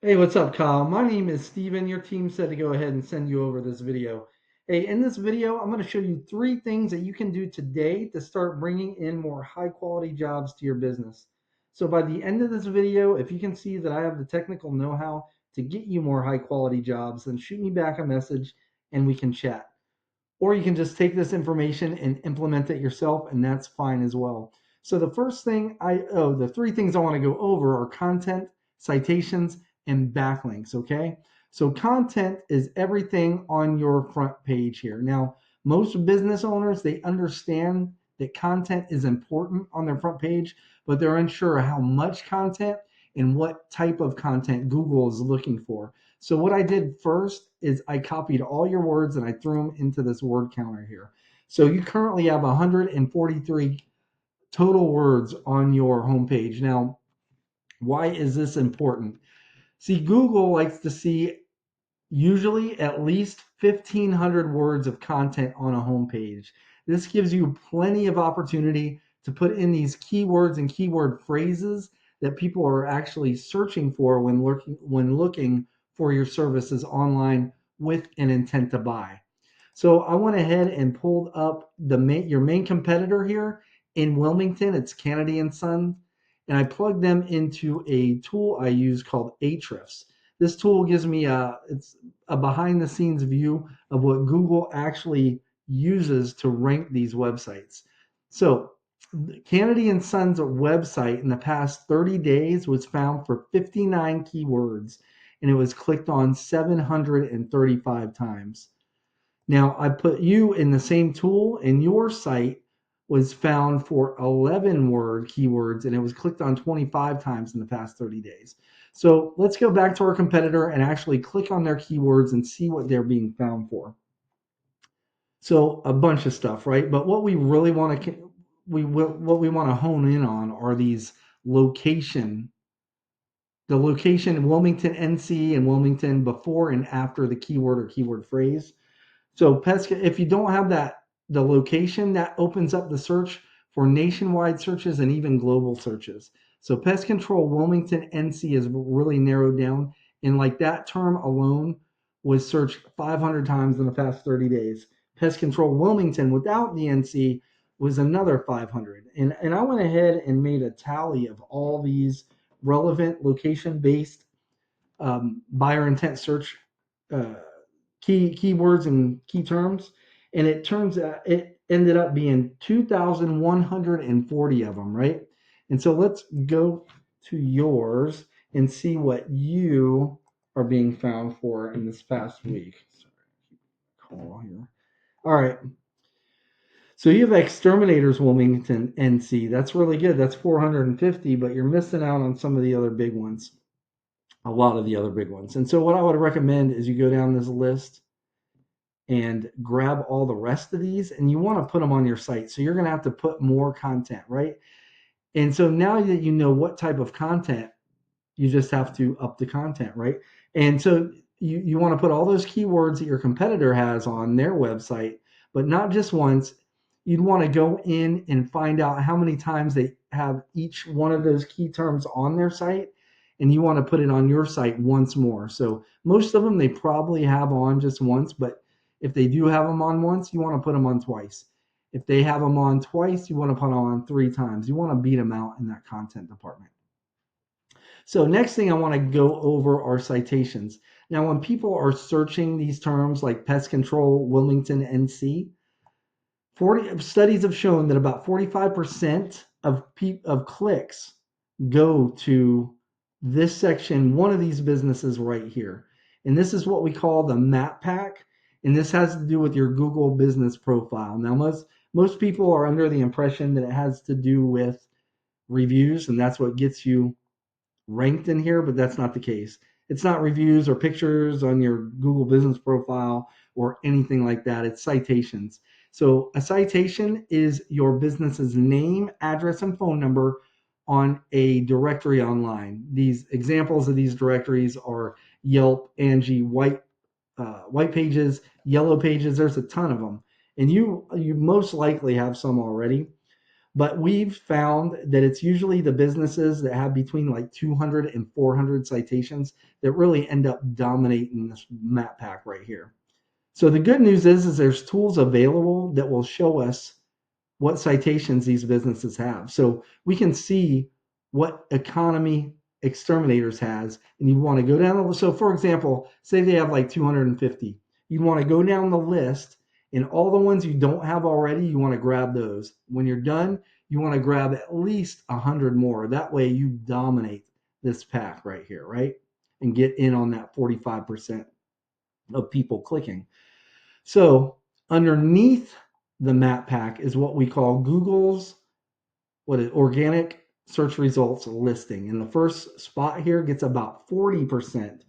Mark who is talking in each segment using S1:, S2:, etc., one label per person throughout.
S1: Hey, what's up, Kyle? My name is Steven. Your team said to go ahead and send you over this video. Hey, in this video, I'm going to show you three things that you can do today to start bringing in more high quality jobs to your business. So by the end of this video, if you can see that I have the technical know-how to get you more high quality jobs, then shoot me back a message and we can chat. Or you can just take this information and implement it yourself, and that's fine as well. So the three things I want to go over are content, citations, and backlinks. Okay. So content is everything on your front page here. Now, most business owners, they understand that content is important on their front page, but they're unsure how much content and what type of content Google is looking for. So what I did first is I copied all your words and I threw them into this word counter here. So you currently have 143 total words on your homepage. Now, why is this important? See, Google likes to see usually at least 1,500 words of content on a homepage. This gives you plenty of opportunity to put in these keywords and keyword phrases that people are actually searching for when looking for your services online with an intent to buy. So I went ahead and pulled up your main competitor here in Wilmington. It's Kennedy and Son, and I plugged them into a tool I use called Ahrefs. This tool gives me a behind the scenes view of what Google actually uses to rank these websites. So Kennedy and Son's website in the past 30 days was found for 59 keywords, and it was clicked on 735 times. Now, I put you in the same tool, and your site was found for 11 word keywords, and it was clicked on 25 times in the past 30 days. So let's go back to our competitor and actually click on their keywords and see what they're being found for. So a bunch of stuff, right? But what we really want to what we want to hone in on are these location the location in Wilmington, NC, and Wilmington before and after the keyword or keyword phrase. So Pesca, if you don't have the location, that opens up the search for nationwide searches and even global searches. So pest control Wilmington NC is really narrowed down, and like that term alone was searched 500 times in the past 30 days. Pest control Wilmington without the NC was another 500. And I went ahead and made a tally of all these relevant location based buyer intent search uh, keywords and key terms, and it turns out it ended up being 2,140 of them, right? And so let's go to yours and see what you are being found for in this past week. Sorry, call here. All right. So you have Exterminators Wilmington NC. That's really good. That's 450, but you're missing out on some of the other big ones. A lot of the other big ones. And so what I would recommend is you go down this list and grab all the rest of these, and you want to put them on your site. So you're going to have to put more content, right? And so now that you know what type of content, you just have to up the content, right? And so you want to put all those keywords that your competitor has on their website, but not just once. You'd want to go in and find out how many times they have each one of those key terms on their site, and you want to put it on your site once more. So most of them they probably have on just once, but if they do have them on once, you want to put them on twice. If they have them on twice, you want to put them on three times. You want to beat them out in that content department. So next thing I want to go over are citations. Now, when people are searching these terms like pest control, Wilmington, NC, 40 studies have shown that about 45% of clicks go to this section, one of these businesses right here. And this is what we call the map pack. And this has to do with your Google business profile. Now, most people are under the impression that it has to do with reviews, and that's what gets you ranked in here, but that's not the case. It's not reviews or pictures on your Google business profile or anything like that. It's citations. So a citation is your business's name, address, and phone number on a directory online. These examples of these directories are Yelp, Angie, White Pages, Yellow Pages. There's a ton of them, and you most likely have some already. But we've found that it's usually the businesses that have between like 200 and 400 citations that really end up dominating this map pack right here. So the good news is there's tools available that will show us what citations these businesses have. So we can see what economy exterminators has, and you want to go down. So for example, say they have like 250. You want to go down the list, and all the ones you don't have already, you want to grab those. When you're done, you want to grab at least 100 more. That way you dominate this pack right here, right? And get in on that 45% of people clicking. So underneath the map pack is what we call Google's organic search results listing. And the first spot here gets about 40%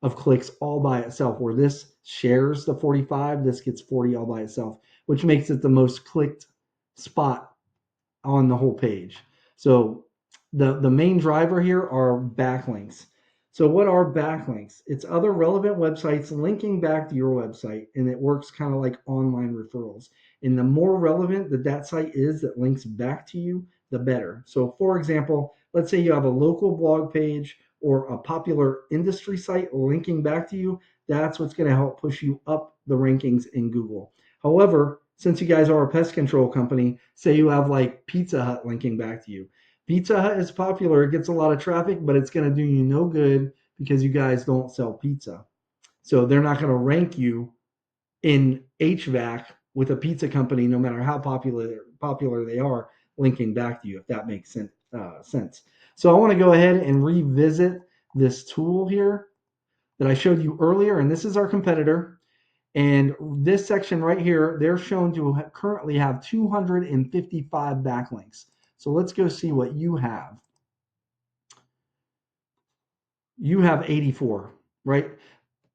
S1: of clicks all by itself, where this shares the 45, this gets 40 all by itself, which makes it the most clicked spot on the whole page. So the main driver here are backlinks. So what are backlinks? It's other relevant websites linking back to your website, and it works kind of like online referrals. And the more relevant that site is that links back to you, the better. So for example, let's say you have a local blog page or a popular industry site linking back to you. That's what's going to help push you up the rankings in Google. However, since you guys are a pest control company, say you have like Pizza Hut linking back to you. Pizza Hut is popular, it gets a lot of traffic, but it's going to do you no good because you guys don't sell pizza. So they're not going to rank you in HVAC with a pizza company, no matter how popular they are, linking back to you, if that makes sense. So I want to go ahead and revisit this tool here that I showed you earlier, and this is our competitor. And this section right here, they're shown to currently have 255 backlinks. So let's go see what you have. You have 84, right?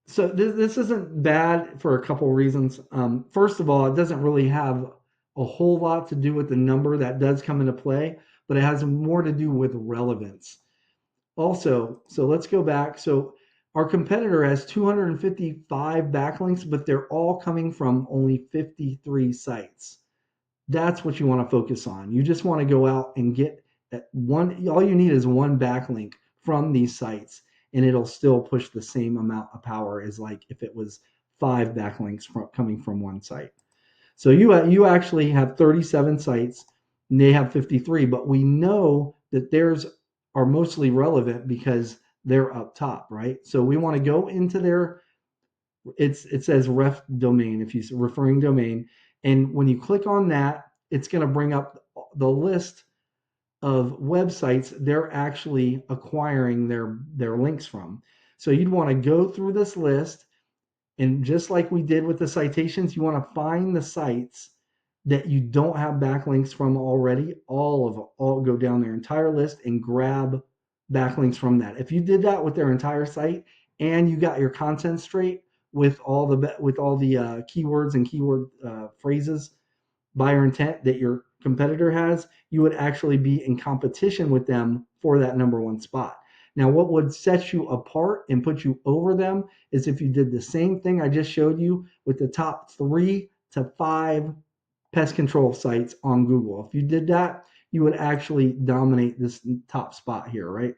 S1: So this isn't bad for a couple reasons. First of all, it doesn't really have a whole lot to do with the number that does come into play, but it has more to do with relevance. Also, so let's go back. So our competitor has 255 backlinks, but they're all coming from only 53 sites. That's what you want to focus on. You just want to go out and get one. All you need is one backlink from these sites, and it'll still push the same amount of power as like if it was 5 backlinks coming from one site. So you actually have 37 sites, and they have 53, but we know that theirs are mostly relevant because they're up top, right? So we want to go into their, it says ref domain, if you referring domain, and when you click on that, it's going to bring up the list of websites they're actually acquiring their links from. So you'd want to go through this list, and just like we did with the citations, you want to find the sites that you don't have backlinks from already. All go down their entire list and grab backlinks from that. If you did that with their entire site and you got your content straight with all the keywords and keyword phrases, buyer intent that your competitor has, you would actually be in competition with them for that number one spot. Now, what would set you apart and put you over them is if you did the same thing I just showed you with the top 3 to 5 pest control sites on Google. If you did that, you would actually dominate this top spot here, right?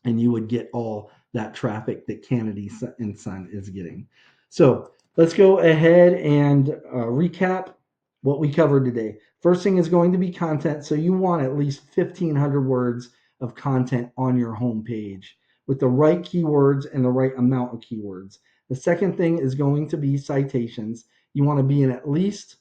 S1: And you would get all that traffic that Kennedy and Son is getting. So let's go ahead and recap what we covered today. First thing is going to be content. So you want at least 1,500 words of content on your homepage with the right keywords and the right amount of keywords. The second thing is going to be citations. You want to be in at least,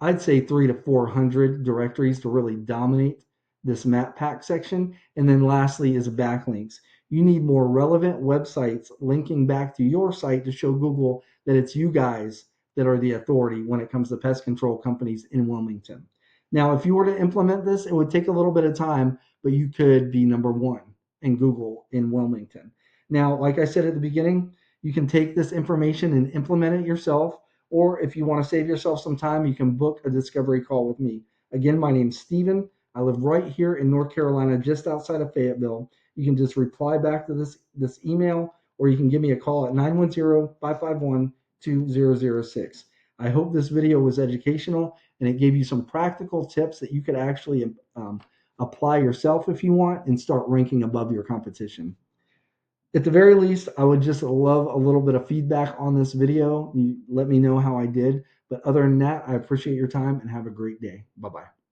S1: I'd say 300 to 400 directories to really dominate this map pack section. And then lastly is backlinks. You need more relevant websites linking back to your site to show Google that it's you guys that are the authority when it comes to pest control companies in Wilmington. Now, if you were to implement this, it would take a little bit of time, but you could be number one in Google in Wilmington. Now, like I said at the beginning, you can take this information and implement it yourself. Or if you want to save yourself some time, you can book a discovery call with me. Again, my name's Steven. I live right here in North Carolina, just outside of Fayetteville. You can just reply back to this email, or you can give me a call at 910-551-2006. I hope this video was educational, and it gave you some practical tips that you could actually apply yourself if you want and start ranking above your competition. At the very least, I would just love a little bit of feedback on this video. You let me know how I did. But other than that, I appreciate your time and have a great day. Bye bye.